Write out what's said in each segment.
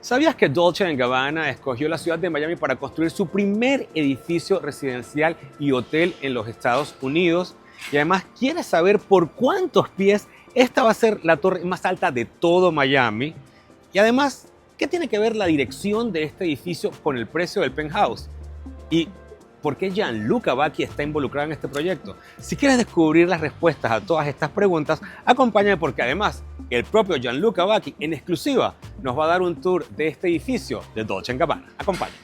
¿Sabías que Dolce & Gabbana escogió la ciudad de Miami para construir su primer edificio residencial y hotel en los Estados Unidos? Y además, ¿quieres saber por cuántos pies esta va a ser la torre más alta de todo Miami? Y además, ¿qué tiene que ver la dirección de este edificio con el precio del penthouse? ¿Y por qué Gianluca Vacchi está involucrado en este proyecto? Si quieres descubrir las respuestas a todas estas preguntas, acompáñame porque además el propio Gianluca Vacchi en exclusiva nos va a dar un tour de este edificio de Dolce & Gabbana. Acompáñame.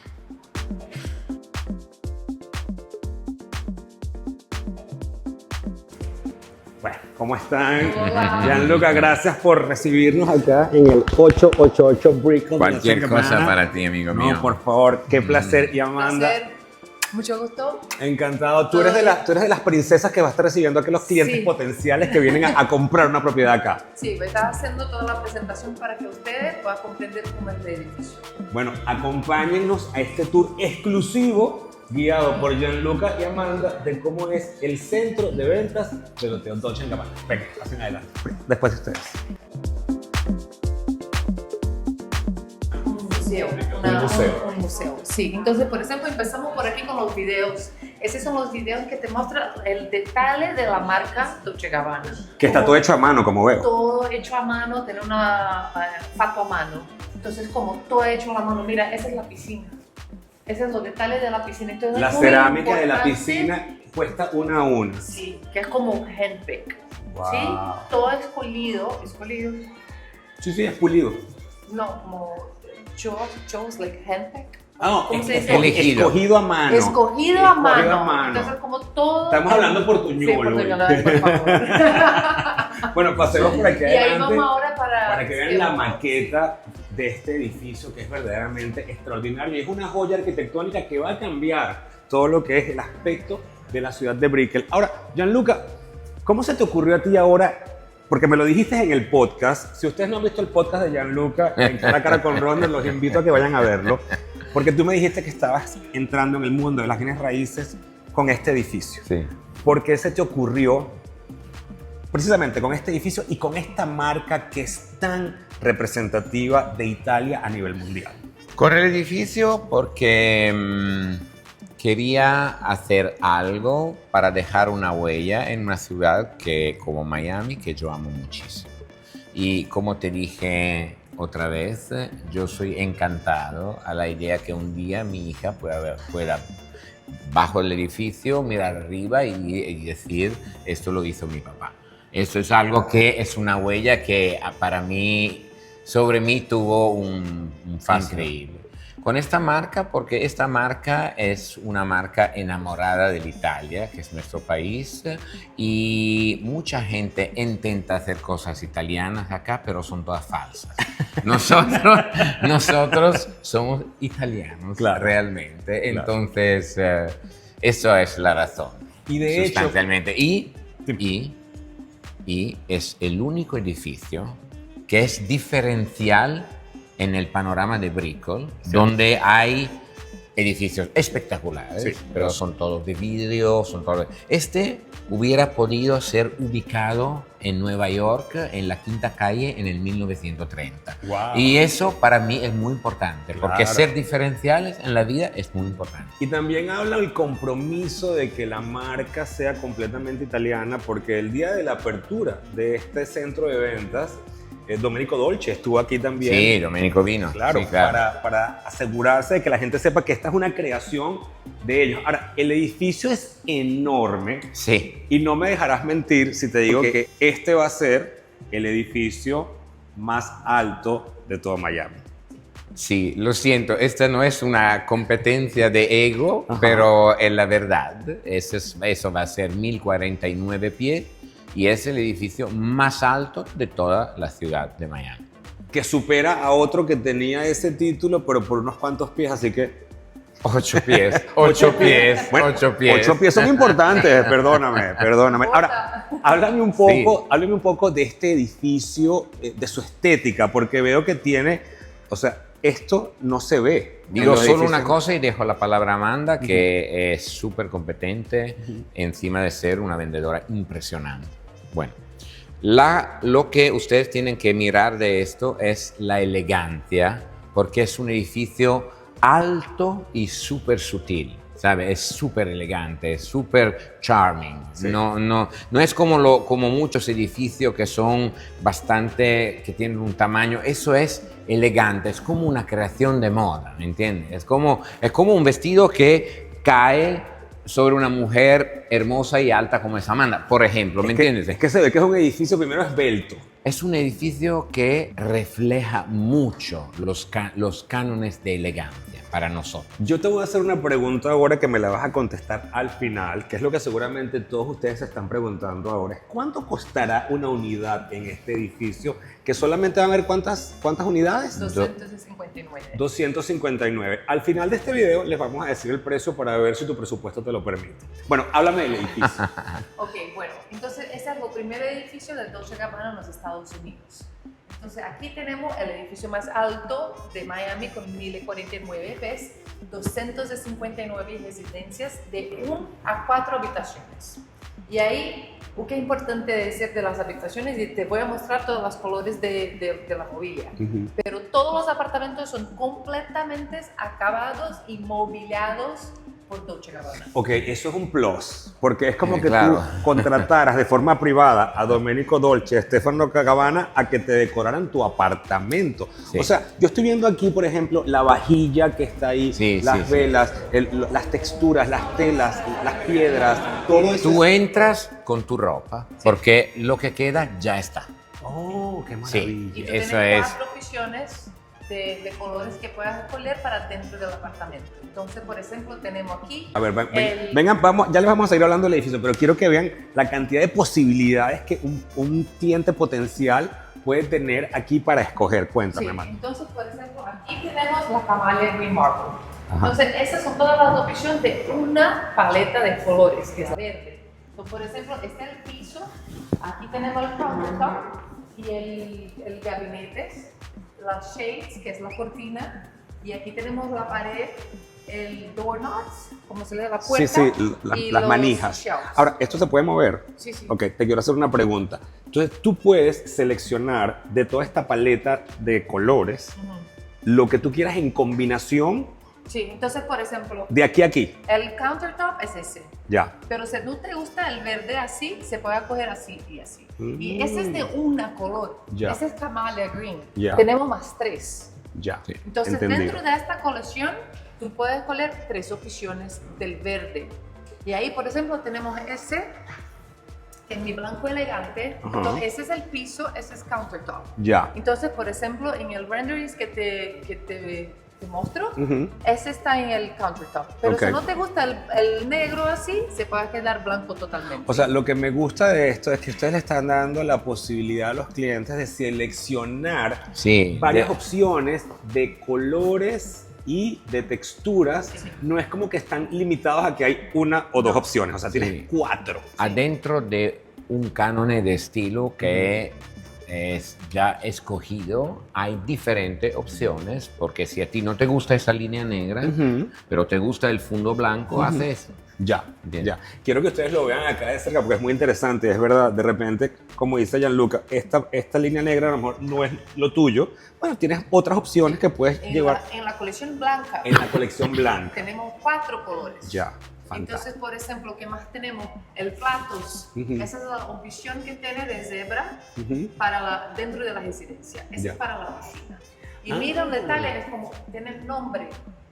Bueno, ¿cómo están? Hola. Gianluca, gracias por recibirnos acá en el 888 Brickell. Cualquier cosa para ti, amigo mío. No, por favor, qué placer. Y Amanda, Placer. Mucho gusto. encantado. Tú eres de las princesas que va a estar recibiendo aquí los clientes Sí. potenciales que vienen a comprar una propiedad acá. Sí, voy a estar haciendo toda la presentación para que ustedes puedan comprender cómo es el edificio. Bueno, acompáñennos a este tour exclusivo guiado por Gianluca y Amanda de cómo es el centro de ventas del Hotel Dolce & Gabbana. Venga, pasen adelante. Después de ustedes. Un museo. Un museo. Un museo, sí. Entonces, por ejemplo, empezamos por aquí con los videos. Esos son los videos que te muestran el detalle de la marca Dolce & Gabbana. Que está todo hecho a mano, como veo. Todo hecho a mano, tener una fato a mano. Entonces, como todo hecho a la mano, mira, esa es la piscina. Esos son los detalles de la piscina. Entonces, La es muy cerámica de la importante. piscina cuesta una a una. Sí, que es como un handpick. Wow. ¿Sí? Todo escogido. Sí, sí, es pulido. No, como chose like handpick. Ah, ¿Cómo no, se dice? escogido a mano. Escogido a mano. Escogido a mano. Entonces, como todo. Estamos hablando portuñol, Sí, portuñol, por favor. Bueno, pasemos por aquí Y ahí adelante vamos ahora para que vean la maqueta de este edificio que es verdaderamente extraordinario. Y es una joya arquitectónica que va a cambiar todo lo que es el aspecto de la ciudad de Brickell. Ahora, Gianluca, ¿cómo se te ocurrió a ti ahora? Porque me lo dijiste en el podcast. Si ustedes no han visto el podcast de Gianluca en Cara a Cara con Ronald, los invito a que vayan a verlo. Porque tú me dijiste que estabas entrando en el mundo de las bienes raíces con este edificio. Sí. ¿Por qué se te ocurrió precisamente con este edificio y con esta marca que es tan representativa de Italia a nivel mundial? Con el edificio porque quería hacer algo para dejar una huella en una ciudad que, como Miami, que yo amo muchísimo. Y como te dije otra vez, yo soy encantado a la idea que un día mi hija pueda bajo el edificio mirar arriba y decir, esto lo hizo mi papá. Esto es algo que es una huella que para mí, sobre mí tuvo un increíble. Con esta marca, porque esta marca es una marca enamorada de Italia, que es nuestro país, y mucha gente intenta hacer cosas italianas acá, pero son todas falsas. Nosotros somos italianos, Claro. realmente. Claro. Entonces, eso es la razón. Y de hecho, sustancialmente. Y es el único edificio que es diferencial en el panorama de Brickell, donde hay edificios espectaculares, Sí, pero son todos de vidrio, son todos... Este hubiera podido ser ubicado en Nueva York, en la Quinta Calle, en el 1930. Wow. Y eso para mí es muy importante, porque Claro. ser diferenciales en la vida es muy importante. y también habla del compromiso de que la marca sea completamente italiana, porque el día de la apertura de este centro de ventas, Domenico Dolce estuvo aquí también. Sí, Domenico vino. Claro, sí, claro. para asegurarse de que la gente sepa que esta es una creación de ellos. Ahora, el edificio es enorme Sí. y no me dejarás mentir si te digo que este va a ser el edificio más alto de todo Miami. Sí, lo siento, esta no es una competencia de ego, Ajá. pero es la verdad. Eso va a ser 1049 pies y es el edificio más alto de toda la ciudad de Miami. Que supera a otro que tenía ese título, pero por unos cuantos pies, así que... 8 pies, 8 pies, Bueno, 8 pies. 8 pies son importantes, perdóname. Ahora, háblame un poco de este edificio, de su estética, porque veo que tiene, o sea, esto no se ve. en Digo los solo edificios. una cosa y dejo la palabra a Amanda, que es súper competente, encima de ser una vendedora impresionante. Bueno, lo que ustedes tienen que mirar de esto es la elegancia porque es un edificio alto y súper sutil. ¿Sabes? Es súper elegante, es súper charming. Sí. No es como muchos edificios que son bastante, que tienen un tamaño. Eso es elegante, es como una creación de moda, ¿me entiendes? Es como un vestido que cae sobre una mujer hermosa y alta como es Amanda, por ejemplo, ¿me entiendes? Es que se ve que es un edificio primero esbelto. Es un edificio que refleja mucho los cánones de elegancia para nosotros. Yo te voy a hacer una pregunta ahora que me la vas a contestar al final, que es lo que seguramente todos ustedes se están preguntando ahora. ¿Cuánto costará una unidad en este edificio? Que solamente van a haber ¿cuántas unidades? 259. 259. Al final de este video les vamos a decir el precio para ver si tu presupuesto te lo permite. Bueno, háblame del edificio. Ok, bueno, entonces ese es el primer edificio del Dolce & Gabbana en los Estados Unidos. Entonces aquí tenemos el edificio más alto de Miami con 1049 pies, 259 residencias de 1 a 4 habitaciones. Y ahí, lo que es importante decir de las habitaciones, y te voy a mostrar todos los colores de la movilla, pero todos los apartamentos son completamente acabados y mobiliados por Dolce & Gabbana. Ok, eso es un plus, porque es como que claro. tú contrataras de forma privada a Domenico Dolce, Stefano Gabbana, a que te decoraran tu apartamento. Sí. O sea, yo estoy viendo aquí, por ejemplo, la vajilla que está ahí, Sí, las sí, velas, las texturas, las telas, las piedras, todo eso. Tú entras con tu ropa, porque lo que queda ya está. Oh, qué Sí. maravilla. Y tú Eso tienes es. 4 opciones de colores que puedas escoger para dentro del apartamento. Entonces, por ejemplo, tenemos aquí... A ver, vengan, ya les vamos a ir hablando del edificio, pero quiero que vean la cantidad de posibilidades que un cliente potencial puede tener aquí para escoger. Cuéntame, Sí, Amanda. entonces, por ejemplo, aquí tenemos la Camellia Green Marble. Ajá. Entonces, esas son todas las opciones de una paleta de colores, que es verde. Entonces, por ejemplo, este es el piso, aquí tenemos el countertop y el gabinete, las shades, que es la cortina, y aquí tenemos la pared, el doorknobs, como se le da la puerta, Sí, y las los manijas. shelves. Ahora, ¿esto se puede mover? Sí, sí. Ok, te quiero hacer una pregunta. Entonces, tú puedes seleccionar de toda esta paleta de colores Ujú. lo que tú quieras en combinación Sí, entonces, por ejemplo, de aquí a aquí. el countertop es ese. Ya. Pero si no te gusta el verde así, se puede coger así y así. Mm. Y ese es de una color. Ya. Ese es Camellia Green. Ya. Tenemos más 3. Ya. Entonces, Entendido. dentro de esta colección, tú puedes escoger 3 opciones del verde. Y ahí, por ejemplo, tenemos ese, que es mi blanco elegante. Ajá. Entonces, ese es el piso, ese es countertop. Ya. Entonces, por ejemplo, en el renderings que te muestro, Ujú. ese está en el countertop. Pero Ok. si no te gusta el negro así, se puede quedar blanco totalmente. O sea, lo que me gusta de esto es que ustedes le están dando la posibilidad a los clientes de seleccionar Sí. varias opciones de colores y de texturas. Sí. No es como que están limitados a que hay una o dos opciones. O sea, tienes Sí. 4. Adentro de un canone de estilo que es ya escogido, hay diferentes opciones, porque si a ti no te gusta esa línea negra, pero te gusta el fondo blanco, haces eso. Ya, Bien. ya. Quiero que ustedes lo vean acá de cerca porque es muy interesante. Es verdad, de repente, como dice Gianluca, esta línea negra a lo mejor no es lo tuyo. Bueno, tienes otras opciones que puedes llevar En la colección blanca en la colección blanca. tenemos 4 colores. Ya, Entonces, fantástico. por ejemplo, ¿qué más tenemos? El platos. Ujú. Esa es la opción que tiene de zebra Ujú. para dentro de la residencia. Esa Ya. es para la cocina. Y Ah. mira el detalle, es como tiene el nombre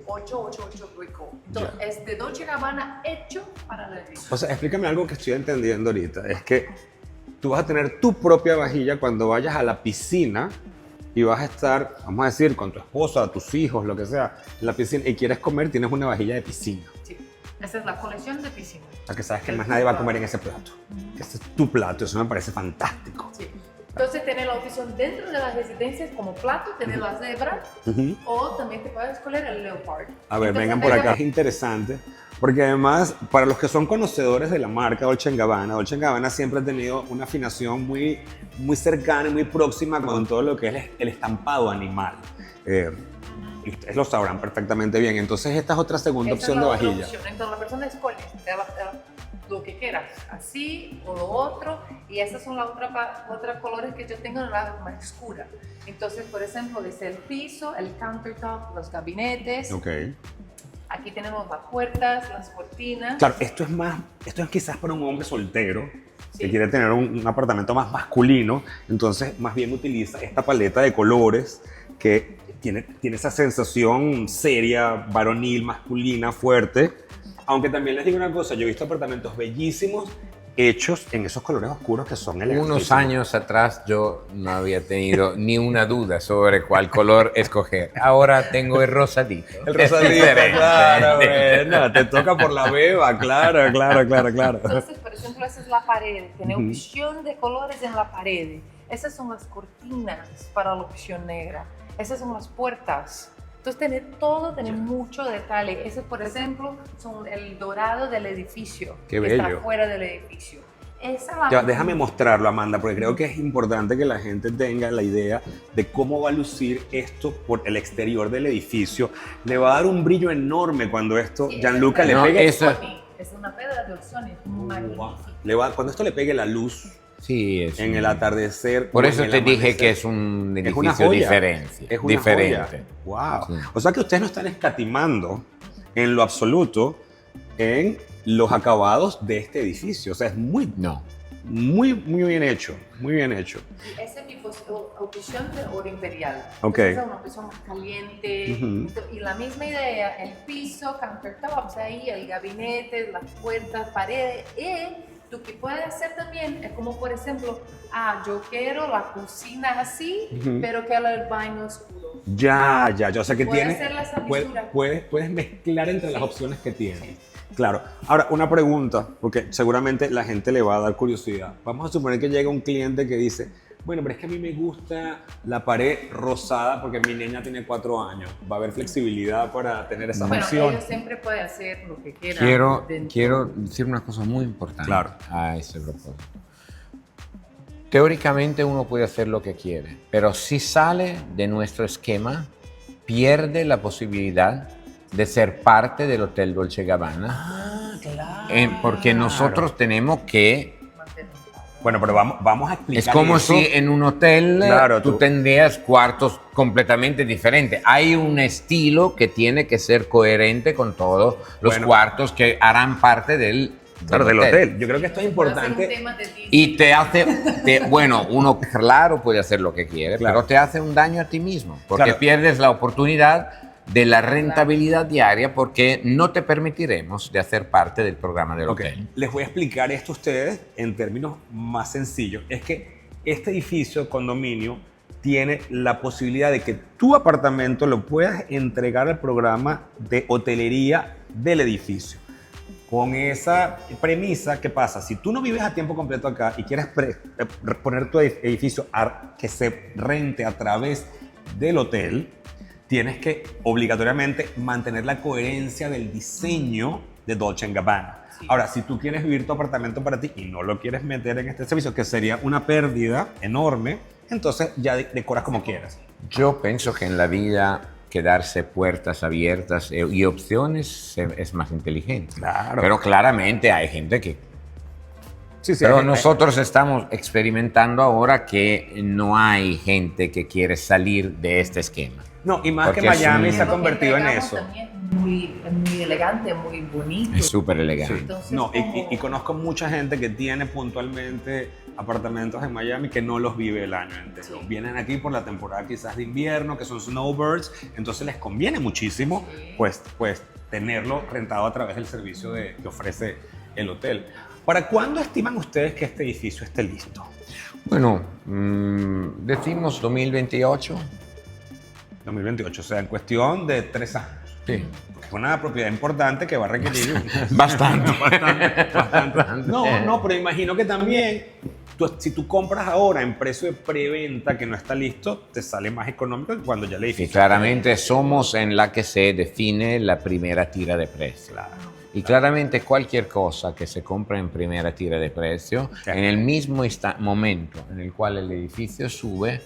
888 Rico. Entonces, Ya. es de Dolce & Gabbana hecho para la residencia. O sea, explícame algo que estoy entendiendo ahorita. Es que tú vas a tener tu propia vajilla cuando vayas a la piscina y vas a estar, vamos a decir, con tu esposa, tus hijos, lo que sea, en la piscina y quieres comer, tienes una vajilla de piscina. Sí. Esa es la colección de piscina. O sea, que sabes que más nadie va a comer en ese plato. Que ese es tu plato, eso me parece fantástico. Sí. Entonces, tener la opción dentro de las residencias como plato, tener la zebra, Ujú. o también te puedes escoger el leopard. A ver, Entonces, vengan por acá. venga- Es interesante, porque además, para los que son conocedores de la marca Dolce & Gabbana siempre ha tenido una afinación muy, muy cercana y muy próxima con todo lo que es el estampado animal. Y ustedes lo sabrán perfectamente bien. Entonces, esta es otra segunda Esa es opción la de otra vajilla. opción. Entonces, la persona escoge lo que quieras, así o lo otro, y esas son las otras colores que yo tengo en la más oscura. Entonces, por ejemplo, desde el piso, el countertop, los gabinetes, Ok. aquí tenemos las puertas, las cortinas. Claro, esto es quizás para un hombre soltero que Sí. quiere tener un apartamento más masculino, entonces más bien utiliza esta paleta de colores que tiene esa sensación seria, varonil, masculina, fuerte. Aunque también les digo una cosa, yo he visto apartamentos bellísimos hechos en esos colores oscuros que son elegantísimos. Unos años atrás yo no había tenido ni una duda sobre cuál color escoger. Ahora tengo el rosadito. El rosadito, claro, bueno, te toca por la beba, claro. Entonces, por ejemplo, esa es la pared, tiene opción de colores en la pared. Esas son las cortinas para la opción negra. Esas son las puertas. Entonces, tiene mucho detalle. Ese, por ejemplo, son el dorado del edificio. Qué que bello. está fuera del edificio. Ya, déjame mostrarlo, Amanda, porque creo que es importante que la gente tenga la idea de cómo va a lucir esto por el exterior del edificio. Le va a dar un brillo enorme cuando esto, Sí, Gianluca, le no, pegue. eso- Es una pedra de Orsoni, magnífica. Cuando esto le pegue la luz Sí, es en el atardecer. Por o eso en el te dije amanecer, que es un es una edificio joya. diferente. Es una diferente. joya. Wow. Sí. O sea que ustedes no están escatimando en lo absoluto en los acabados de este edificio. O sea, es muy No. bien hecho. Muy bien hecho. Y esa es mi opción de oro imperial. Ok. Entonces, es una opción más caliente. Ujú. Y la misma idea, el piso, countertops ahí, el gabinete, las puertas, paredes. Y lo que puedes hacer también es como, por ejemplo, yo quiero la cocina así, Ujú. pero quiero el baño oscuro. Ya. O sea que Puedes tienes. hacer esa Puedes, mistura. puedes mezclar entre las Sí. opciones que tienes. Sí. Claro. Ahora, una pregunta, porque seguramente la gente le va a dar curiosidad. Vamos a suponer que llega un cliente que dice, bueno, pero es que a mí me gusta la pared rosada porque mi niña tiene 4 años. ¿Va a haber flexibilidad para tener esa Bueno, función? ellos siempre pueden hacer lo que quieran. dentro. Quiero decir una cosa muy importante Claro. a ese propósito. Teóricamente uno puede hacer lo que quiere, pero si sale de nuestro esquema, pierde la posibilidad de ser parte del Hotel Dolce Gabbana, Claro. porque nosotros tenemos que... Mantener. Bueno, pero vamos a explicar. Es como eso. si en un hotel Claro, tú tú- tendrías cuartos completamente diferentes. Hay un estilo que tiene que ser coherente con todos los Bueno. cuartos que harán parte del Del hotel. Yo creo que esto es Es un importante. tema de Disney. Y te hace, bueno, uno claro puede hacer lo que quiere, Claro. pero te hace un daño a ti mismo, porque Claro. pierdes la oportunidad de la rentabilidad diaria porque no te permitiremos de hacer parte del programa del Ok, hotel. les voy a explicar esto a ustedes en términos más sencillos. Es que este edificio, condominio, tiene la posibilidad de que tu apartamento lo puedas entregar al programa de hotelería del edificio. Con esa premisa, ¿qué pasa? Si tú no vives a tiempo completo acá y quieres poner tu edificio que se rente a través del hotel, tienes que obligatoriamente mantener la coherencia del diseño de Dolce & Gabbana. Sí. Ahora, si tú quieres vivir tu apartamento para ti y no lo quieres meter en este servicio, que sería una pérdida enorme, entonces ya decoras como quieras. Yo pienso que en la vida quedarse puertas abiertas y opciones es más inteligente. Claro. Pero claramente hay gente que... Sí, Pero nosotros estamos experimentando ahora que no hay gente que quiere salir de este esquema. No, y más Porque que Miami es un- se ha Lo que convertido en entregamos eso. también es muy elegante, muy bonito. Es súper Sí. elegante. Entonces, No, y como- conozco mucha gente que tiene puntualmente apartamentos en Miami que no los vive el año entero. Sí. Vienen aquí por la temporada quizás de invierno, que son snowbirds, entonces les conviene muchísimo Sí. pues tenerlo rentado a través del servicio que ofrece el hotel. ¿Para cuándo estiman ustedes que este edificio esté listo? Bueno, decimos 2028. 2028, o sea, en cuestión de 3 años. Sí. Porque es una propiedad importante que va a requerir Bastante. bastante. No, pero imagino que también si tú compras ahora en precio de preventa que no está listo, te sale más económico que cuando ya le Y edificio. claramente somos en la que se define la primera tira de precio. Claro. Y claramente cualquier cosa que se compra en primera tira de precio, Claro. en el mismo momento en el cual el edificio sube,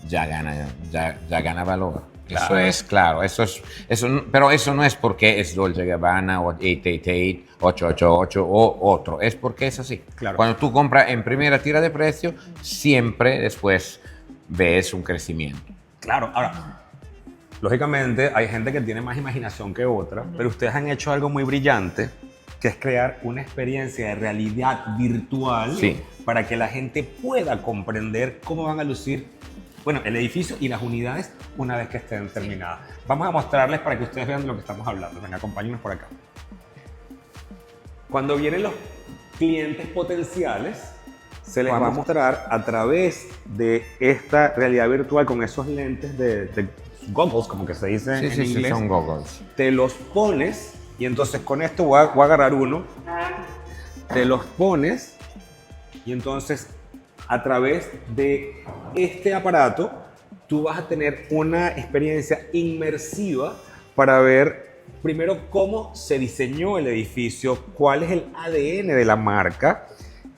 ya gana valor. Eso Claro. es claro, pero eso no es porque es Dolce Gabbana o 888, 888 o otro, es porque es así. Claro. Cuando tú compras en primera tira de precio, siempre después ves un crecimiento. Claro, ahora, lógicamente hay gente que tiene más imaginación que otra, pero ustedes han hecho algo muy brillante, que es crear una experiencia de realidad virtual Sí. para que la gente pueda comprender cómo van a lucir, bueno, el edificio y las unidades una vez que estén terminadas. Vamos a mostrarles para que ustedes vean de lo que estamos hablando. Venga, acompáñenos por acá. Cuando vienen los clientes potenciales, se les va a mostrar a través de esta realidad virtual con esos lentes de goggles, como que se dice Sí, en sí, sí, inglés. son goggles. Te los pones y entonces con esto voy a agarrar uno, te los pones y entonces a través de este aparato tú vas a tener una experiencia inmersiva para ver primero cómo se diseñó el edificio, cuál es el ADN de la marca,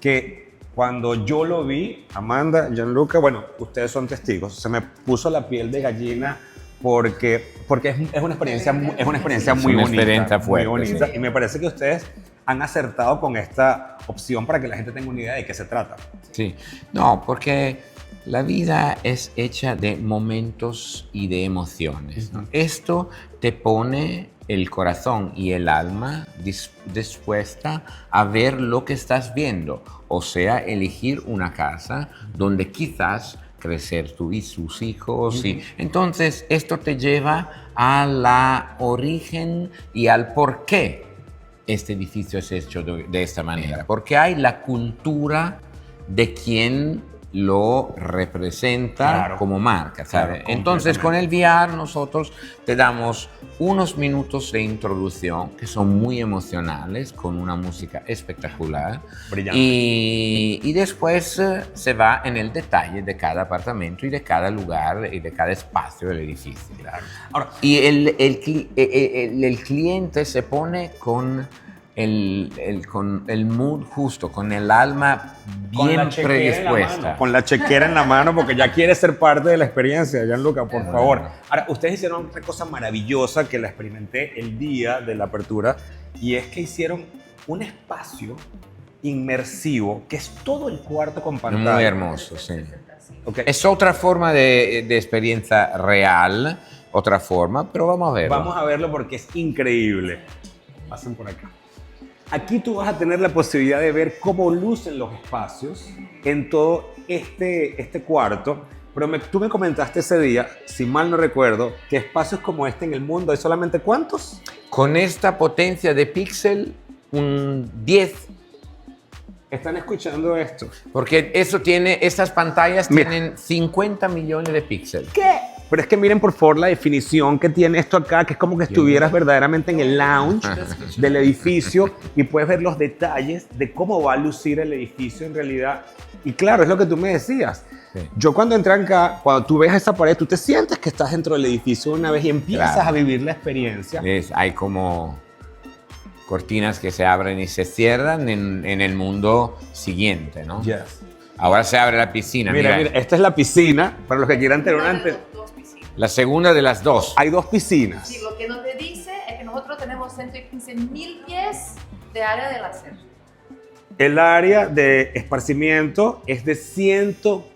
que cuando yo lo vi, Amanda, Gianluca, bueno, ustedes son testigos, se me puso la piel de gallina porque es una experiencia muy una bonita, experiencia muy fuerte, bonita, sí. y me parece que ustedes han acertado con esta opción para que la gente tenga una idea de qué se trata. Sí, no, porque la vida es hecha de momentos y de emociones, ¿no? Esto te pone el corazón y el alma dispuesta a ver lo que estás viendo, o sea, elegir una casa donde quizás crecer tú y sus hijos. Y entonces esto te lleva a la origen y al por qué este edificio es hecho de esta manera. Porque hay la cultura de quien lo representa Claro. como marca, ¿sabes? Claro, Entonces con el VR nosotros te damos unos minutos de introducción que son muy emocionales, con una música espectacular. Brillante. Y después se va en el detalle de cada apartamento y de cada lugar y de cada espacio del edificio. Ahora, Y el cliente se pone con con el mood justo, con el alma con bien la chequera en la predispuesta. mano, con la chequera en la mano, porque ya quiere ser parte de la experiencia, Gianluca, por favor. Ahora, ustedes hicieron otra cosa maravillosa que la experimenté el día de la apertura, y es que hicieron un espacio inmersivo, que es todo el cuarto con pantalla. Muy hermoso, sí. Ok. Es otra forma de experiencia real, otra forma, pero vamos a verlo. Vamos a verlo porque es increíble. Pasen por acá. Aquí tú vas a tener la posibilidad de ver cómo lucen los espacios en todo este cuarto. Pero tú me comentaste ese día, si mal no recuerdo, que espacios como este en el mundo hay solamente ¿cuántos? Con esta potencia de píxel, un 10. Están escuchando esto. Porque estas pantallas Mira. tienen 50 millones de píxeles. ¿Qué? Pero es que miren por favor la definición que tiene esto acá, que es como que estuvieras verdaderamente en el lounge del edificio y puedes ver los detalles de cómo va a lucir el edificio en realidad. Y claro, es lo que tú me decías. Sí. Yo cuando entré acá, cuando tú ves esa pared, tú te sientes que estás dentro del edificio una vez y empiezas Claro. a vivir la experiencia. Hay como cortinas que se abren y se cierran en el mundo siguiente, ¿no? Yes. Ahora se abre la piscina. Mira, mira, esta es la piscina, para los que quieran tener una Dos piscinas. La segunda de las dos. Hay dos piscinas. Sí, lo que nos dice es que nosotros tenemos 115.000 pies de área de láser. El área de esparcimiento es de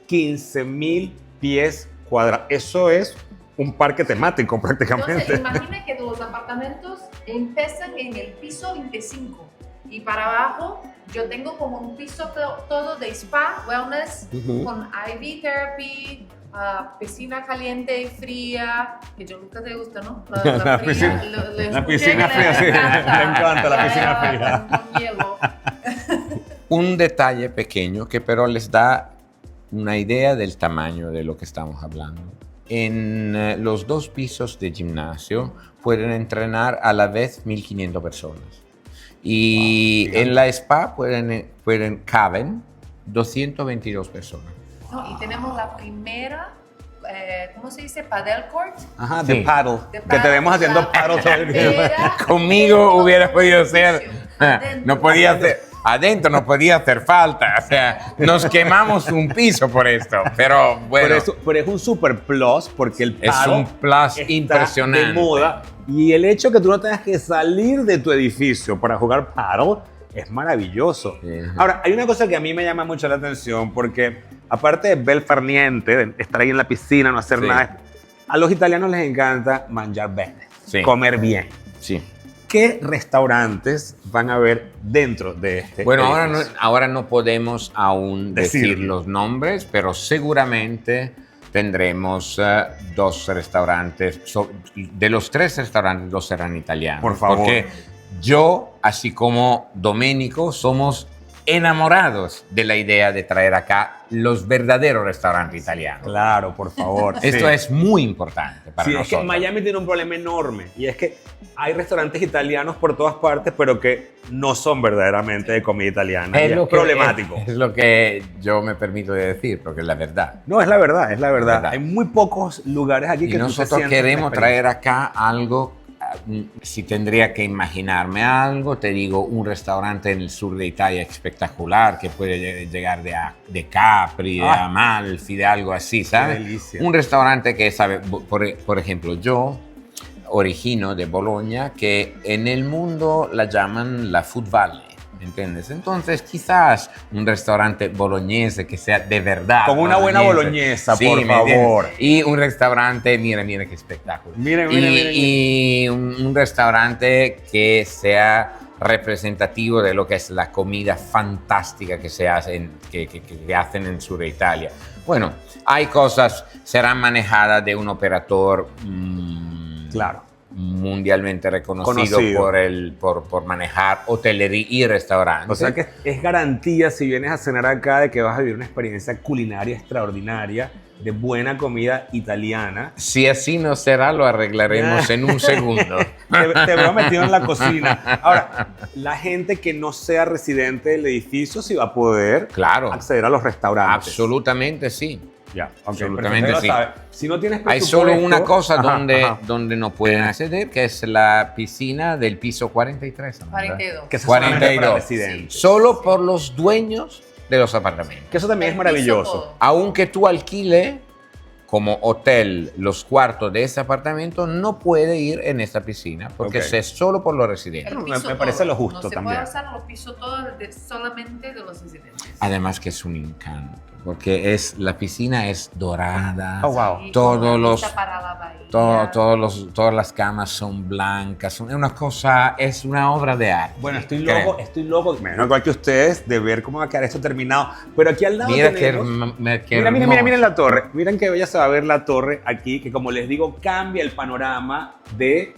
115.000 pies cuadrados. Eso es un parque temático prácticamente. Entonces, imagina que los apartamentos empiezan en el piso 25 y para abajo yo tengo como un piso todo de spa, wellness, Ujú. con IV therapy, piscina caliente y fría, que yo nunca te gusta, ¿no? La piscina- la piscina fría, sí, le encanta la piscina fría. Con hielo. Un detalle pequeño que pero les da una idea del tamaño de lo que estamos hablando. En los dos pisos de gimnasio pueden entrenar a la vez 1.500 personas. Y Wow, en la spa caben 222 personas. No, y tenemos la primera, ¿cómo se dice? Paddle court. Ajá, Sí. de paddle. De Que te vemos haciendo la paddle todo el día. primera Conmigo dentro hubiera del podido edificio, ser. adentro. No podía ser. Adentro no podía hacer falta, o sea, nos quemamos un piso por esto, pero bueno. Pero es un super plus porque el Es paddle un plus está impresionante. de moda y el hecho que tú no tengas que salir de tu edificio para jugar paddle es maravilloso. Sí. Ahora, hay una cosa que a mí me llama mucho la atención porque aparte de bel farniente, de estar ahí en la piscina, no hacer Sí. nada, a los italianos les encanta mangiar bene, Sí. comer bien. Sí. ¿Qué restaurantes van a ver dentro de este Bueno, edificio? ahora no podemos aún decir Decirlo. los nombres, pero seguramente tendremos 2 restaurantes. De los 3 restaurantes, 2 serán italianos. Por favor. Porque yo, así como Domenico, somos enamorados de la idea de traer acá los verdaderos restaurantes italianos. Claro, por favor. Esto sí. es muy importante para Sí, es nosotros. que Miami tiene un problema enorme y es que hay restaurantes italianos por todas partes, pero que no son verdaderamente de comida italiana. Y es problemático. Es lo que yo me permito de decir, porque es la verdad. No, es la verdad, es la verdad. Verdad. Hay muy pocos lugares aquí Y que tú te nosotros sientas queremos la traer acá algo. Si tendría que imaginarme algo, te digo un restaurante en el sur de Italia espectacular que puede llegar de Capri, de Ah. Amalfi, de algo así, ¿sabes? Qué delicia. Un restaurante que, ¿sabe? Por ejemplo, yo origino de Bologna, que en el mundo la llaman la Food Valley. ¿Entiendes? Entonces, quizás un restaurante boloñese que sea de verdad. Con una buena boloñesa, por ¿me entiendes? favor. Y un restaurante, mira qué espectáculo. Miren, Y un restaurante que sea representativo de lo que es la comida fantástica que se hacen, que hacen en sur de Italia. Bueno, hay cosas, serán manejadas de un operador Claro. mundialmente reconocido Conocido. por manejar hotelería y restaurantes. O sea que es garantía si vienes a cenar acá de que vas a vivir una experiencia culinaria extraordinaria de buena comida italiana. Si así no será, lo arreglaremos en un segundo. Te veo metido en la cocina. Ahora, la gente que no sea residente del edificio sí va a poder Claro, acceder a los restaurantes. absolutamente sí. Ya, Absolutamente sí. Si no tienes Hay solo presupuesto- una cosa Ajá, donde, ajá. donde no pueden acceder, que es la piscina del piso 43. ¿no? 42. Que eso solamente para 42. residentes. Solo por los dueños de los apartamentos. Que eso también es El maravilloso. piso todo. Aunque tú alquile como hotel los cuartos de ese apartamento, no puede ir en esta piscina porque Ok. es solo por los residentes. El Me piso parece todo. lo justo no se también. puede usar los pisos todos solamente de los residentes. Además que es un encanto, porque la piscina es dorada, Oh, wow. Sí, todos con una los- vista para la bahía. todas las camas son blancas, es una cosa, es una obra de arte. Bueno, estoy creo. loco, menos igual que ustedes, de ver cómo va a quedar esto terminado. Pero aquí al lado Mira tenemos... Miren la torre. Miren que bella se va a ver la torre aquí, que como les digo, cambia el panorama de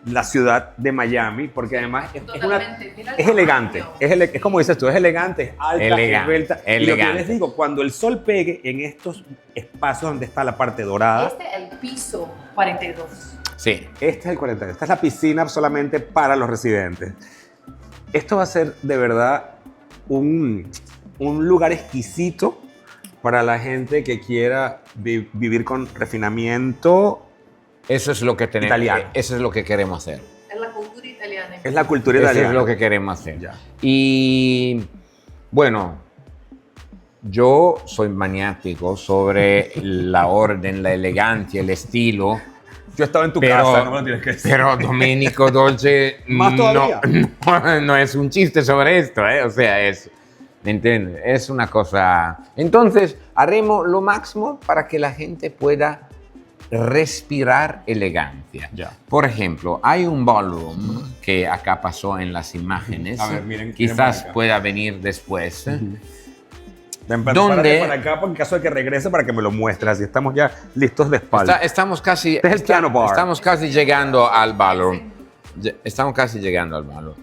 la ciudad de Miami, porque además es Totalmente. Mira el es elegante. tamaño. Es como dices tú, es elegante, es alta, Elegante, es esbelta. Y lo que yo elegante. les digo, cuando el sol pegue en estos espacios donde está la parte dorada, Este es el piso 42. Sí, este es el 40. Esta es la piscina solamente para los residentes. Esto va a ser de verdad un lugar exquisito para la gente que quiera vivir con refinamiento. eso es lo que tenemos, Italiano. eso es lo que queremos hacer. Es la cultura italiana. Es la cultura Eso italiana. es lo que queremos hacer. Ya. Y bueno, yo soy maniático sobre la orden, la elegancia, el estilo. Yo estaba en tu Pero- casa, no me lo tienes que decir. Pero Domenico Dolce Más todavía. no es un chiste sobre esto, ¿eh? O sea, ¿me entiendes? Es una cosa... Entonces, haremos lo máximo para que la gente pueda respirar elegancia. Ya. Por ejemplo, hay un ballroom que acá pasó en las imágenes. A ver, miren Quizás para acá. pueda venir después. Ven, ¿Dónde? párate para acá, por en caso de que regrese, para que me lo muestres. Así estamos ya listos de espalda. Estamos casi... Este es el piano bar. Estamos casi llegando al ballroom. Estamos casi llegando al ballroom.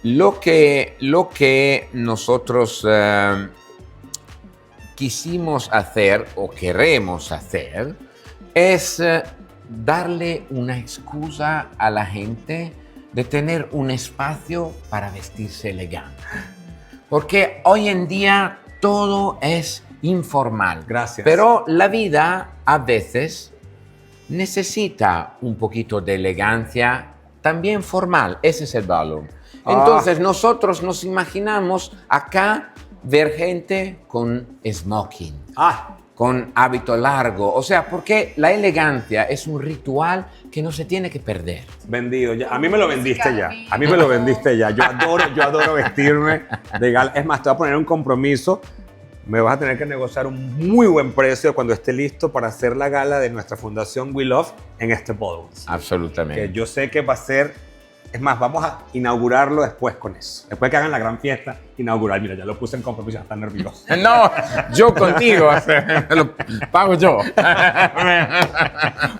Lo que nosotros quisimos hacer o queremos hacer es darle una excusa a la gente de tener un espacio para vestirse elegante. Porque hoy en día todo es informal. Gracias. Pero la vida a veces necesita un poquito de elegancia también formal. Ese es el ballroom. Entonces nosotros nos imaginamos acá ver gente con smoking, con hábito largo. O sea, porque la elegancia es un ritual que no se tiene que perder. Vendido ya. A mí me lo vendiste ya. A mí me lo vendiste ya. Yo adoro vestirme de gala. Es más, te voy a poner un compromiso. Me vas a tener que negociar un muy buen precio cuando esté listo para hacer la gala de nuestra fundación We Love en este ballroom. Absolutamente. Que yo sé que va a ser... Es más, vamos a inaugurarlo después con eso. Después que hagan la gran fiesta, inaugurar. Mira, ya lo puse en compromiso, ya está nervioso. No, yo contigo, lo pago yo.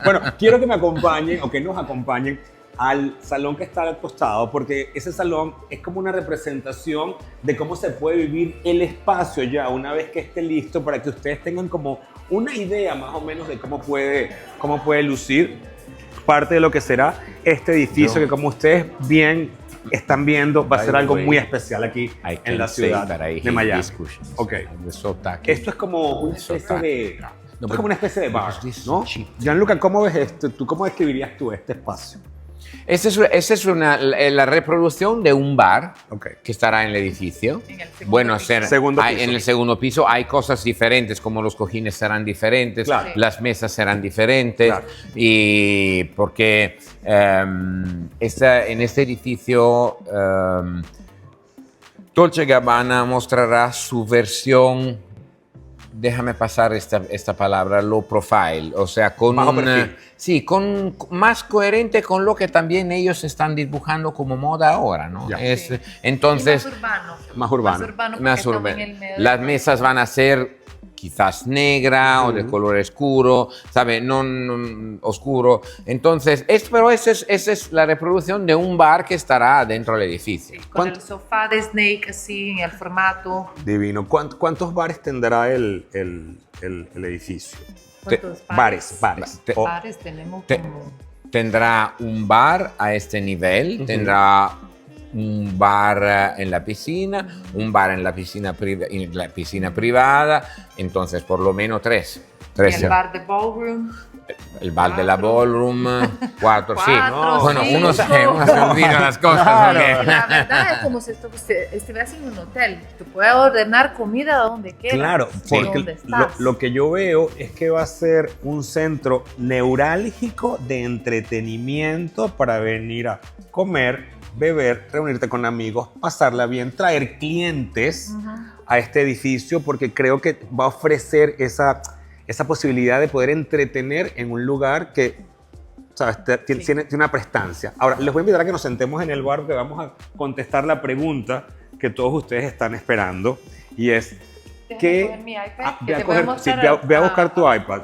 Bueno, quiero que me acompañen o que nos acompañen al salón que está al costado, porque ese salón es como una representación de cómo se puede vivir el espacio ya una vez que esté listo, para que ustedes tengan como una idea más o menos de cómo puede lucir parte de lo que será este edificio, que como ustedes bien están viendo, va a ser algo muy especial aquí en la ciudad de Miami. Okay. Esto es como una especie de... Es como una especie de bar, ¿no? Gianluca, ¿cómo ves esto? ¿Tú cómo describirías tú este espacio? Esa es la reproducción de un bar que estará en el edificio. En el segundo piso hay cosas diferentes, como los cojines serán diferentes, las mesas serán diferentes, y porque en este edificio Dolce & Gabbana mostrará su versión. Déjame pasar esta palabra, low profile, o sea, con más coherente con lo que también ellos están dibujando como moda ahora, ¿no? Entonces, más urbano. Las mesas van a ser quizás negra o de color oscuro, ¿sabe? No oscuro. Entonces, pero esa es la reproducción de un bar que estará dentro del edificio. Con el sofá de Snake así, en el formato. Divino. ¿Cuántos bares tendrá el edificio? ¿Cuántos bares? Bares tenemos como... Tendrá un bar a este nivel, tendrá un bar en la piscina, un bar en la piscina privada, entonces por lo menos tres. El bar de ballroom. El bar de la ballroom, cuatro, sí. No, bueno, sí, uno se olvida las cosas. Claro. La verdad es como si estuvieras en un hotel. Tú puedes ordenar comida donde quieras. Claro, porque lo que yo veo es que va a ser un centro neurálgico de entretenimiento para venir a comer, beber, reunirte con amigos, pasarla bien, traer clientes a este edificio, porque creo que va a ofrecer esa posibilidad de poder entretener en un lugar que, ¿sabes? Tiene una prestancia. Ahora, les voy a invitar a que nos sentemos en el bar, porque vamos a contestar la pregunta que todos ustedes están esperando, y es que... Ve a buscar tu iPad,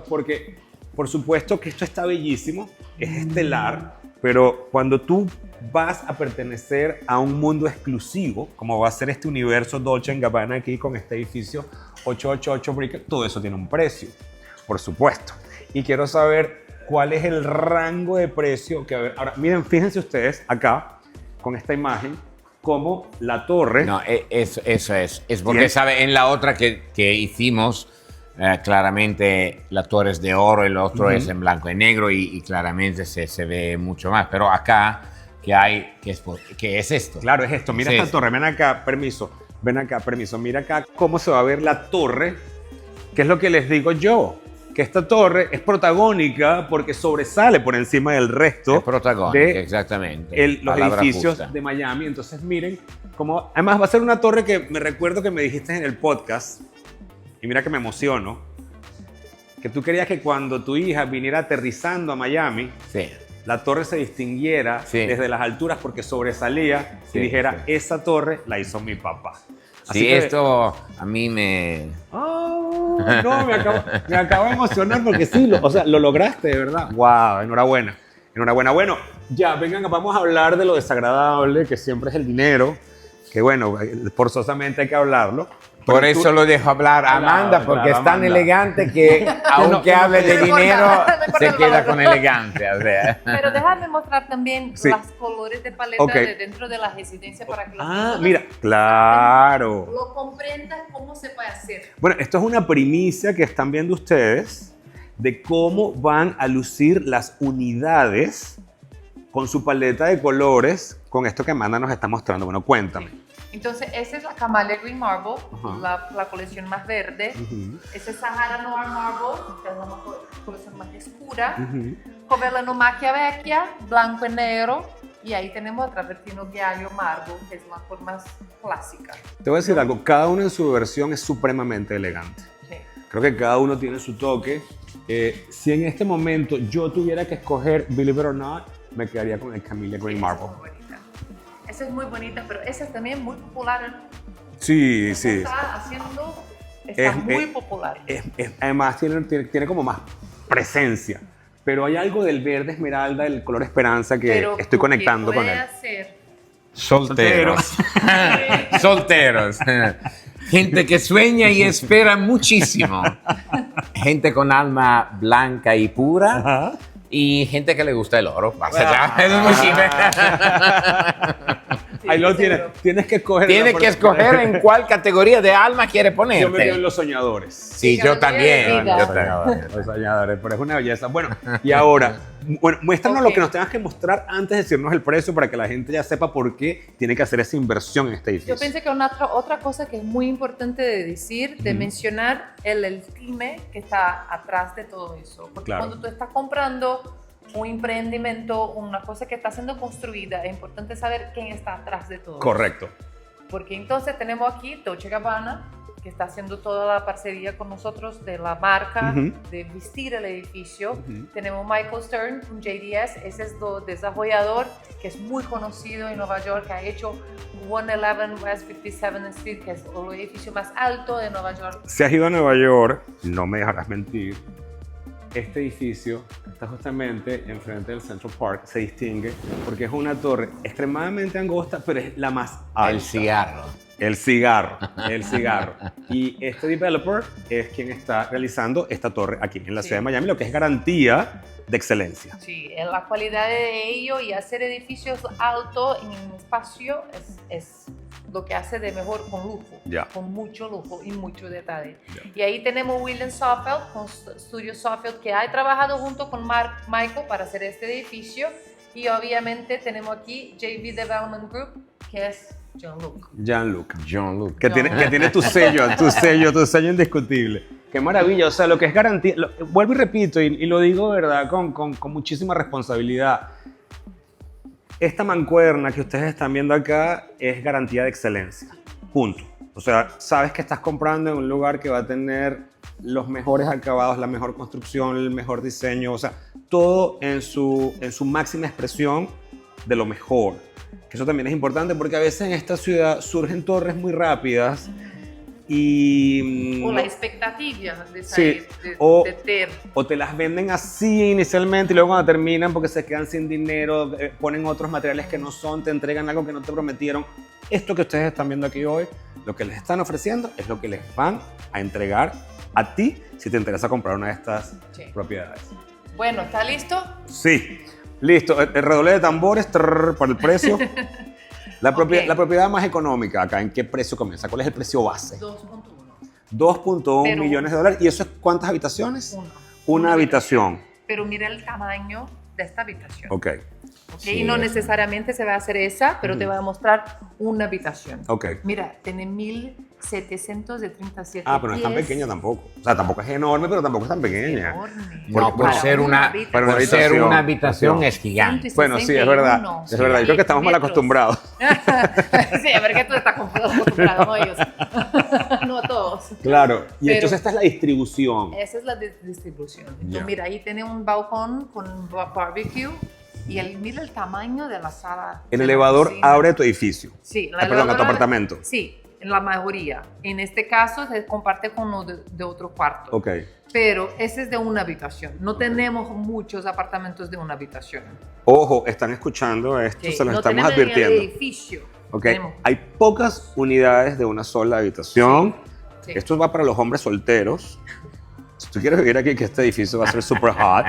porque por supuesto que esto está bellísimo, es estelar, pero cuando tú vas a pertenecer a un mundo exclusivo, como va a ser este universo Dolce & Gabbana aquí con este edificio 888 Brickell, todo eso tiene un precio, por supuesto. Y quiero saber cuál es el rango de precio que... Ahora, miren, fíjense ustedes acá, con esta imagen, como la torre... No, eso es porque, ¿sabe? En la otra que hicimos, claramente la torre es de oro, el otro es en blanco y negro, y claramente se ve mucho más. Pero acá, ¿qué es esto? Claro, es esto. Mira esta torre, ven acá, permiso. Mira acá cómo se va a ver la torre, que es lo que les digo yo, que esta torre es protagónica porque sobresale por encima del resto. Es protagónica, exactamente. Los edificios de Miami. Entonces miren cómo, además va a ser una torre que me recuerdo que me dijiste en el podcast, y mira que me emociono, que tú querías que cuando tu hija viniera aterrizando a Miami, la torre se distinguiera desde las alturas porque sobresalía y dijera, esa torre la hizo mi papá. Así que, esto a mí me... no, me acabo de emocionar porque sí, lo lograste, de verdad. ¡Wow! Enhorabuena. Bueno, ya, vengan, vamos a hablar de lo desagradable, que siempre es el dinero, que bueno, forzosamente hay que hablarlo. Por eso lo dejo hablar a Amanda, porque es tan elegante que, aunque hable de dinero, se queda con elegancia. O sea. Pero déjame mostrar también los colores de paleta de dentro de la residencia para que mira, claro. Lo comprendan cómo se puede hacer. Bueno, esto es una primicia que están viendo ustedes de cómo van a lucir las unidades con su paleta de colores, con esto que Amanda nos está mostrando. Bueno, cuéntame. Entonces, esa es la Camellia Green Marble, Ajá. la colección más verde. Esa es Sahara Noir Marble, que es una colección más oscura. Covellano Macchia Vecchia, blanco y negro. Y ahí tenemos el Travertino Ghiaio Marble, que es la forma más clásica. Te voy a decir algo, cada uno en su versión es supremamente elegante. Sí. Creo que cada uno tiene su toque. Si en este momento yo tuviera que escoger, believe it or not, me quedaría con el Camellia Green Marble. Esa es muy bonita, pero esa es también muy popular. Sí, Esa sí. está muy popular. Además tiene como más presencia. Pero hay algo del verde esmeralda, el color esperanza que Pero estoy conectando ¿qué con puede él. hacer? Solteros. Solteros. Gente que sueña y espera muchísimo. Gente con alma blanca y pura. Ajá. Y gente que le gusta el oro. Eso es muy simple. Ahí lo tienes. seguro. Tienes que escoger. Tienes que escoger en cuál categoría de alma quiere Yo me quedo en ponerte. los soñadores. Sí, yo también. Vida. Yo también. Los soñadores, pero es una belleza. Bueno, y ahora, bueno, muéstranos Ok. lo que nos tengas que mostrar antes de decirnos el precio para que la gente ya sepa por qué tiene que hacer esa inversión en este edificio. Yo pensé que otra cosa que es muy importante de decir, de mencionar el time que está atrás de todo eso. Porque Claro. cuando tú estás comprando un emprendimiento, una cosa que está siendo construida, es importante saber quién está atrás de todo. Correcto. Porque entonces tenemos aquí Dolce & Gabbana, que está haciendo toda la parcería con nosotros de la marca, Ujú. de vestir el edificio. Ujú. Tenemos Michael Stern, un JDS, ese es el desarrollador que es muy conocido en Nueva York, que ha hecho 111 West 57th Street, que es el edificio más alto de Nueva York. Si has ido a Nueva York, no me dejarás mentir, este edificio está justamente enfrente del Central Park, se distingue porque es una torre extremadamente angosta, pero es la más alta. El cigarro. El cigarro, el cigarro. Y este developer es quien está realizando esta torre aquí en la Sí. ciudad de Miami, lo que es garantía de excelencia. Sí, en la cualidad de ello y hacer edificios altos en un espacio es lo que hace de mejor con lujo, Ya. con mucho lujo y mucho detalle. Ya. Y ahí tenemos William Soffield con Studio Soffield, que ha trabajado junto con Michael para hacer este edificio. Y obviamente tenemos aquí JV Development Group, que es Jean-Luc. Jean-Luc. Jean-Luc. Que tiene tu sello indiscutible. Qué maravilla, o sea, lo que es garantía, vuelvo y repito, y lo digo, ¿verdad?, con muchísima responsabilidad. Esta mancuerna que ustedes están viendo acá es garantía de excelencia, punto. O sea, sabes que estás comprando en un lugar que va a tener los mejores acabados, la mejor construcción, el mejor diseño, o sea, todo en su máxima expresión de lo mejor. Que eso también es importante porque a veces en esta ciudad surgen torres muy rápidas y... O la expectativa de Sí, salir, o- de ter. o te las venden así inicialmente y luego cuando terminan porque se quedan sin dinero, ponen otros materiales que no son, te entregan algo que no te prometieron. Esto que ustedes están viendo aquí hoy, lo que les están ofreciendo es lo que les van a entregar a ti si te interesa comprar una de estas Sí. propiedades. Bueno, ¿está listo? Sí, listo. El redoble de tambores para el precio. La propiedad más económica acá, ¿en qué precio comienza? ¿Cuál es el precio base? 2.1. 2.1 Pero- millones de dólares. ¿Y eso es cuántas habitaciones? Uno. Una habitación. Pero mira el tamaño de esta habitación. Ok, ¿Ok? Sí, Y no eso. necesariamente se va a hacer esa, pero te va a mostrar una habitación. ok. Mira, tiene 1737 Ah, pero no es tan pies. pequeña tampoco. O sea, tampoco es enorme, pero tampoco es tan pequeña. Enorme. No, por Para ser una una, habitación. Para una por ser habitación. una habitación es gigante. 161. Bueno, sí, es verdad. Es verdad. Yo creo que estamos mal metros. acostumbrados. Sí, a ver que tú estás acostumbrado, no ellos. No todos. Claro. Y Pero- entonces esta es la distribución. Esa es la distribución. Entonces, Ya. mira, ahí tiene un balcón con barbecue y mira el tamaño de la sala. El de la elevador cocina. abre tu edificio. Sí, Perdón, a tu elevador- apartamento. Sí, en la mayoría. En este caso se comparte con uno de otro cuarto. Ok. Pero ese es de una habitación. No tenemos muchos apartamentos de una habitación. Ojo, están escuchando esto, Sí, se los no estamos tenemos en el advirtiendo. edificio. Ok. Tenemos- Hay pocas unidades de una sola habitación. Sí. Esto va para los hombres solteros. Si tú quieres vivir aquí, que este edificio va a ser super hot,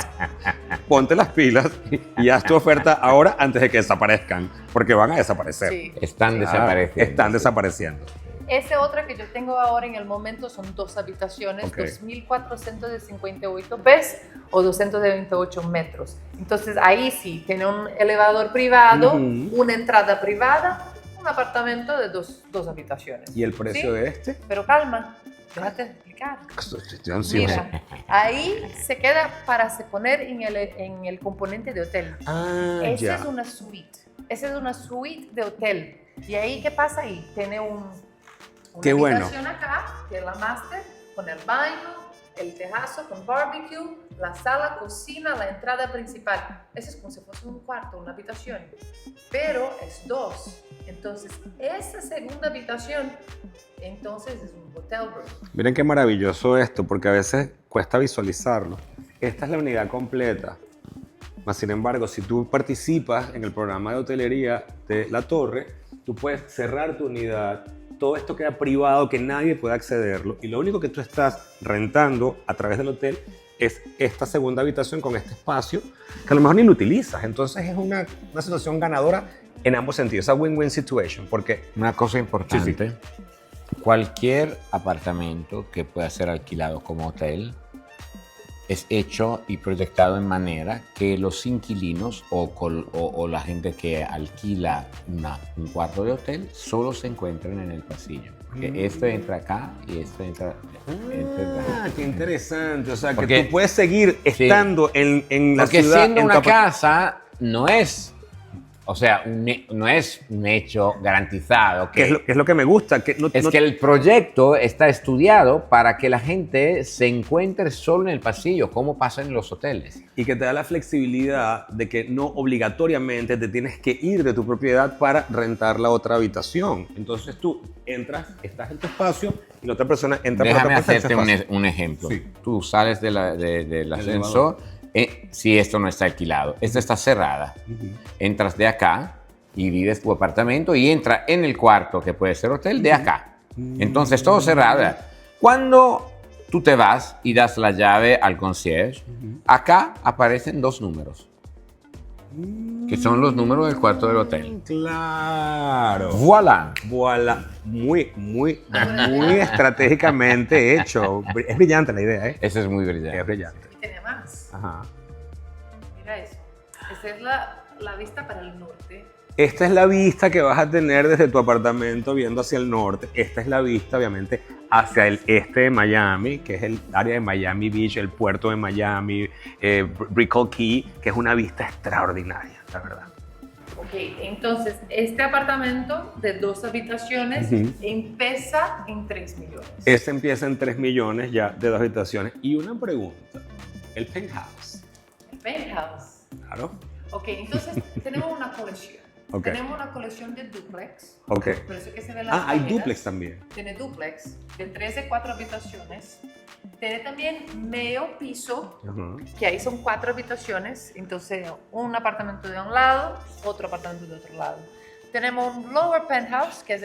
ponte las pilas y haz tu oferta ahora antes de que desaparezcan, porque van a desaparecer. Sí. Están Ah, desapareciendo. Están desapareciendo. Ese otro que yo tengo ahora en el momento son 2 habitaciones, Ok. 2.458 pies o 228 metros. Entonces ahí sí, tiene un elevador privado, Ujú. una entrada privada, un apartamento de dos habitaciones. ¿Y el precio ¿Sí? de este? Pero calma, déjate explicar. Estoy ansioso. Mira, ahí se queda para se poner en el componente de hotel. Ah, Esa ya. es una suite. Esa es una suite de hotel. Y ahí, ¿qué pasa ahí? Tiene una Qué bueno. habitación acá, que es la master, con el baño, el terrazo con barbecue, la sala, cocina, la entrada principal. Eso es como si fuese un cuarto, una habitación. Pero es 2. Entonces, esa segunda habitación, entonces es un hotel room. Miren qué maravilloso esto, porque a veces cuesta visualizarlo. Esta es la unidad completa. Mas, sin embargo, si tú participas en el programa de hotelería de La Torre, tú puedes cerrar tu unidad, todo esto queda privado, que nadie puede accederlo, y lo único que tú estás rentando a través del hotel es esta segunda habitación con este espacio, que a lo mejor ni lo utilizas. Entonces es una situación ganadora en ambos sentidos, esa win-win situation, porque Una cosa importante, cualquier apartamento que pueda ser alquilado como hotel es hecho y proyectado en manera que los inquilinos o la gente que alquila un cuarto de hotel solo se encuentren en el pasillo. Porque esto entra acá y esto entra acá. qué interesante. O sea, que Porque- tú puedes seguir estando en la Porque ciudad. siendo en tu una apart- casa no es, o sea, no es un hecho garantizado. Que es lo que me gusta. Que no, Es no- que el proyecto está estudiado para que la gente se encuentre solo en el pasillo, como pasa en los hoteles. y que te da la flexibilidad de que no obligatoriamente te tienes que ir de tu propiedad para rentar la otra habitación. Entonces tú entras, estás en tu espacio y la otra persona entra por Déjame otra puerta en hacerte ese espacio. un ejemplo. Sí. Tú sales del ascensor, si esto no está alquilado, esta está cerrada. Ujú. Entras de acá y vives tu apartamento y entra en el cuarto, que puede ser hotel, de acá. Entonces todo cerrado. Cuando tú te vas y das la llave al concierge, acá aparecen 2 números, que son los números del cuarto del hotel. Claro. Voilà. Voilà. Muy estratégicamente hecho. Es brillante la idea, ¿eh? Eso es muy Es brillante. brillante. Y tiene más. Ajá. Mira eso. Esa es la vista para el norte. Esta es la vista que vas a tener desde tu apartamento viendo hacia el norte. Esta es la vista, obviamente, hacia el este de Miami, que es el área de Miami Beach, el puerto de Miami, Brickell Key, que es una vista extraordinaria, la verdad. Ok, entonces este apartamento de 2 habitaciones Ujú. empieza en 3 millones. Este empieza en 3 millones ya de 2 habitaciones. Y una pregunta, el penthouse, El penthouse. claro. Ok, entonces tenemos una colección. Ok. Tenemos una colección de duplex. Ok. Por eso que se ve las Ah, hay paredes. duplex también. Tiene duplex de 3 de 4 habitaciones. Tiene también medio piso, Ajá. que ahí son 4 habitaciones. Entonces, un apartamento de un lado, otro apartamento de otro lado. Tenemos un lower penthouse, que es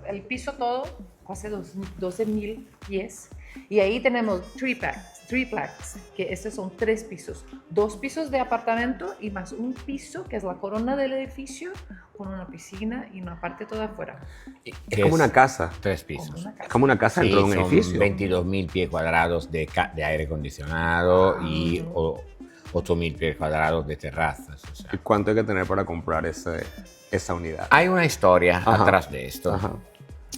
el piso todo, hace 12.000 pies. Y ahí tenemos triplex, que estos son 3 pisos. 2 pisos de apartamento y más un piso, que es la corona del edificio, con una piscina y una parte toda afuera. Es como una casa. 3 Como pisos. una Es casa. como una casa dentro de un son edificio. 22.000 pies cuadrados de aire acondicionado y 8.000 pies cuadrados de terrazas. O sea. ¿Y cuánto hay que tener para comprar esa unidad? Hay una historia Ajá. atrás de esto. Ajá.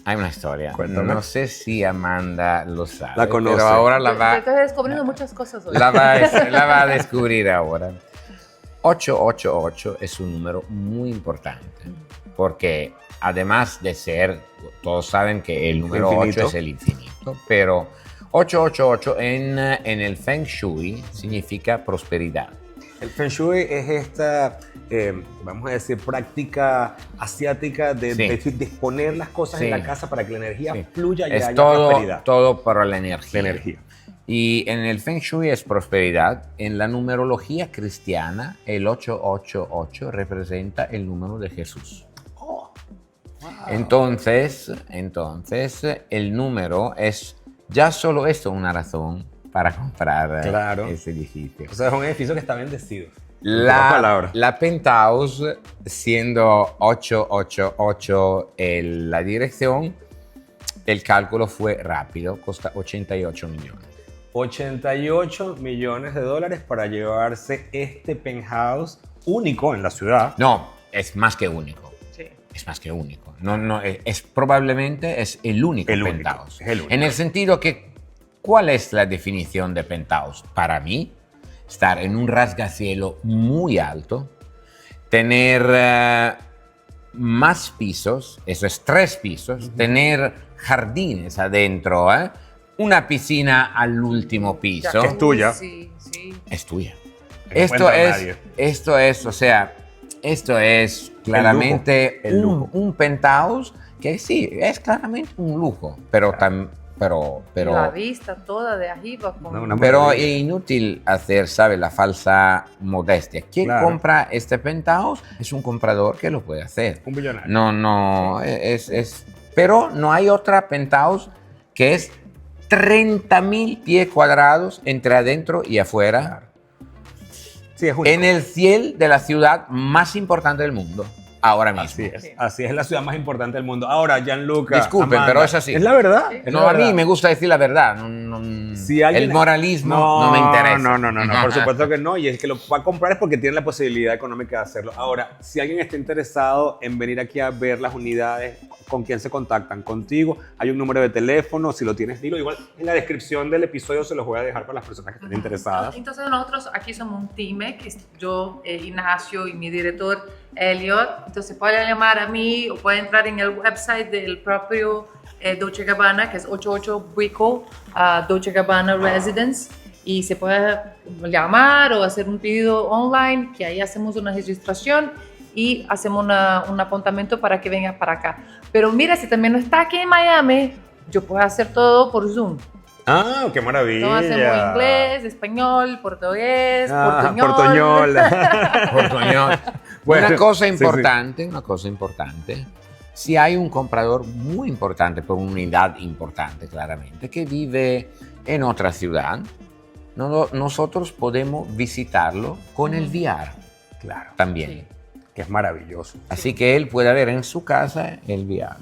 Hay una historia. Cuéntame. No sé si Amanda lo sabe. La conoce. Pero ahora la Yo va, estoy descubriendo muchas cosas hoy. la va a descubrir ahora. 888 es un número muy importante porque además de ser, todos saben que el número Infinito. 8 es el infinito, pero 888 en el Feng Shui significa prosperidad. El Feng Shui es esta, vamos a decir, práctica asiática de Sí. disponer las cosas Sí. en la casa para que la energía Sí. fluya y Es haya prosperidad. todo para la energía. La energía. Y en el Feng Shui es prosperidad. En la numerología cristiana, el 888 representa el número de Jesús. Oh, wow. Entonces, el número es ya solo esto una razón para comprar Claro. ese edificio. O sea, es un edificio que está bendecido. En pocas palabras. La penthouse, siendo 888 la dirección, el cálculo fue rápido, cuesta 88 millones. 88 millones de dólares para llevarse este penthouse único en la ciudad. No, es más que único. Sí. Es más que único. No, probablemente es el único El único, penthouse. es el único. En el sentido que, ¿cuál es la definición de penthouse? Para mí, estar en un rasgacielo muy alto, tener más pisos, eso es 3 pisos, tener jardines adentro, una piscina al último piso. Que es tuya. Sí, sí. Es tuya. Que no puede entrar nadie. Esto es claramente El lujo. un penthouse que sí, es claramente un lujo, pero La vista toda de arriba. Con... No, una pero maravilla. es inútil hacer, ¿sabe? La falsa modestia. Quien Claro. compra este penthouse es un comprador que lo puede hacer. Un billonario. No, pero no hay otra penthouse que es 30.000 pies cuadrados entre adentro y afuera. Sí, es único. En el cielo de la ciudad más importante del mundo, ahora mismo. Así es la ciudad más importante del mundo. Ahora, Gianluca, Disculpen, Amanda, pero es así. Es la verdad. Sí. es No, la a mí verdad. me gusta decir la verdad. Si alguien- El moralismo no me interesa. No, por supuesto que no. Y el que lo va a comprar es porque tiene la posibilidad económica de hacerlo. Ahora, si alguien está interesado en venir aquí a ver las unidades, ¿con quién se contactan? Contigo. Hay un número de teléfono. Si lo tienes, dilo. Igual en la descripción del episodio se los voy a dejar para las personas que estén interesadas. Entonces nosotros aquí somos un team, que es yo, Ignacio y mi director Elliot. Entonces pueden llamar a mí o pueden entrar en el website del propio Dolce & Gabbana, que es 88 Brickell Dolce & Gabbana Residence, y se puede llamar o hacer un pedido online, que ahí hacemos una registración y hacemos un apuntamiento para que venga para acá. Pero mira, si también no está aquí en Miami, yo puedo hacer todo por Zoom. Ah, qué maravilla. No hacemos inglés, español, portugués, Portoñol. Portoñol. Bueno, una cosa sí, sí. importante. Si hay un comprador muy importante, por una unidad importante, claramente, que vive en otra ciudad, nosotros podemos visitarlo con el VR Claro, también. Sí. que es maravilloso. Así que él puede ver en su casa el VR.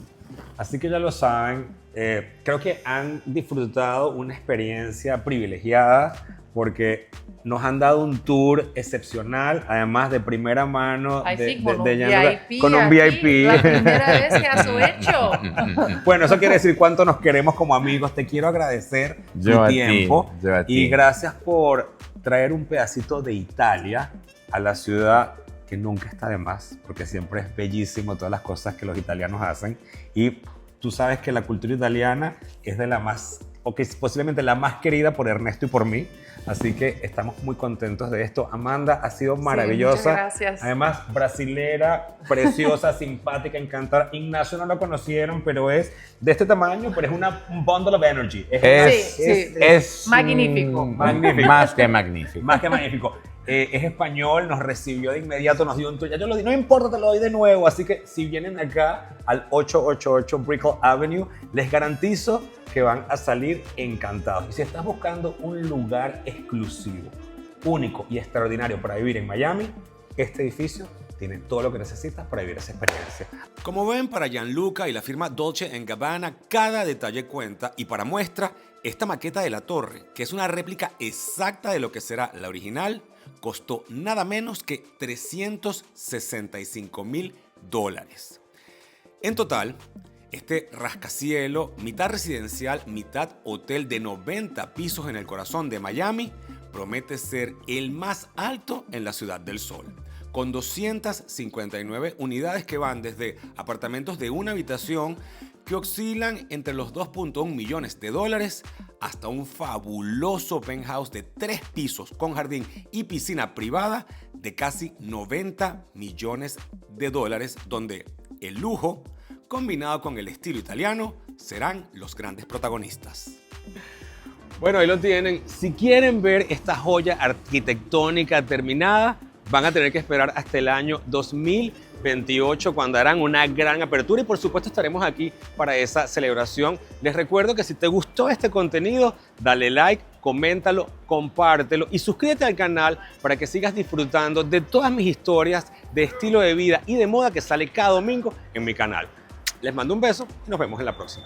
Así que ya lo saben, creo que han disfrutado una experiencia privilegiada porque nos han dado un tour excepcional, además de primera mano. Ay, sí, con un Gianluca, VIP. con un aquí, VIP. La primera vez que has hecho. Bueno, eso quiere decir cuánto nos queremos como amigos. Te quiero agradecer Yo tu a ti, tiempo yo a ti. y gracias por traer un pedacito de Italia a la ciudad, que nunca está de más, porque siempre es bellísimo todas las cosas que los italianos hacen. Y tú sabes que la cultura italiana es de la más, o que es posiblemente la más querida por Ernesto y por mí. Así que estamos muy contentos de esto. Amanda, ha sido maravillosa. muchas gracias. Además, brasilera, preciosa, simpática, encantada. Ignacio no lo conocieron, pero es de este tamaño, pero es un bundle of energy. Es Magnífico. Magnífico. Más que magnífico. Más que magnífico. Es español, nos recibió de inmediato, nos dio un tour. Ya yo lo di, no importa, te lo doy de nuevo. Así que si vienen acá al 888 Brickell Avenue, les garantizo que van a salir encantados. Y si estás buscando un lugar exclusivo, único y extraordinario para vivir en Miami, este edificio tiene todo lo que necesitas para vivir esa experiencia. Como ven, para Gianluca y la firma Dolce & Gabbana, cada detalle cuenta. Y para muestra, esta maqueta de la torre, que es una réplica exacta de lo que será la original, costó nada menos que $365,000. En total, este rascacielo, mitad residencial, mitad hotel de 90 pisos en el corazón de Miami, promete ser el más alto en la Ciudad del Sol, con 259 unidades que van desde apartamentos de una habitación que oscilan entre los $2.1 millones hasta un fabuloso penthouse de 3 pisos con jardín y piscina privada de casi $90 millones, donde el lujo combinado con el estilo italiano serán los grandes protagonistas. Bueno, ahí lo tienen. Si quieren ver esta joya arquitectónica terminada, van a tener que esperar hasta el año 2028, cuando harán una gran apertura, y por supuesto estaremos aquí para esa celebración. Les recuerdo que si te gustó este contenido, dale like, coméntalo, compártelo y suscríbete al canal para que sigas disfrutando de todas mis historias de estilo de vida y de moda que sale cada domingo en mi canal. Les mando un beso y nos vemos en la próxima.